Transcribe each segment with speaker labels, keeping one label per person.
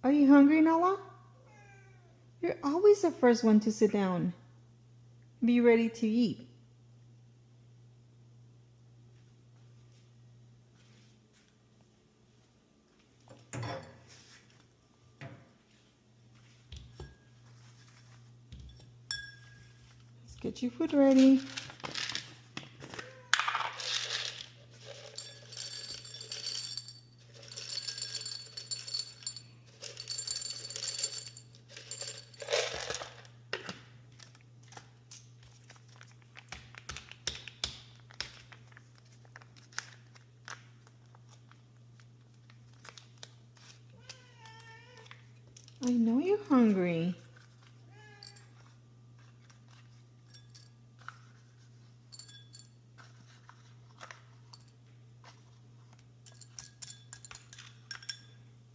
Speaker 1: Are you hungry, Nala? You're always the first one to sit down. Be ready to eat. Let's get your food ready. I know you're hungry.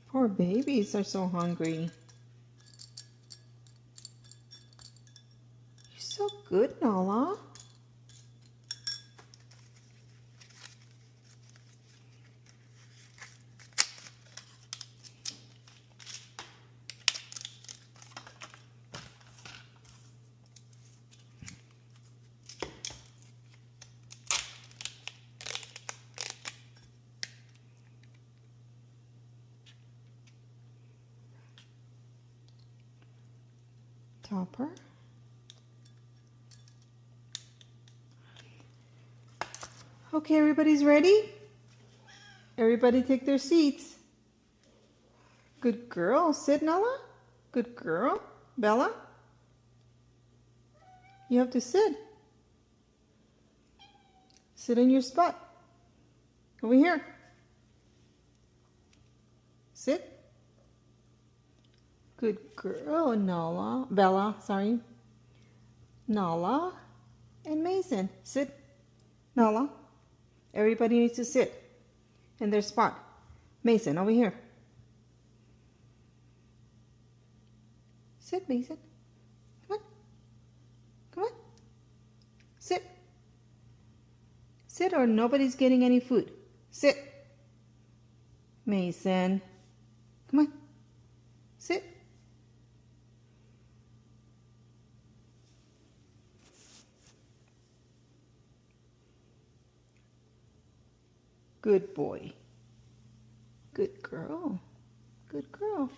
Speaker 1: Poor babies are so hungry. You're so good, Nala. Topper. Okay, everybody's ready? Everybody take their seats. Good girl. Sit, Nala. Good girl. Bella? You have to sit. Sit in your spot. Over here. Sit. Good girl, Nala. Bella, sorry. Nala and Mason. Sit. Nala. Everybody needs to sit in their spot. Mason, over here. Sit, Mason. Come on. Come on. Sit. Sit or nobody's getting any food. Sit. Mason. Come on. Sit. Good boy. Good girl. Good girl.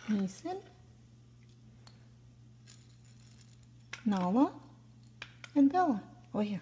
Speaker 1: Mason. Nala and Bella. Oh, yeah.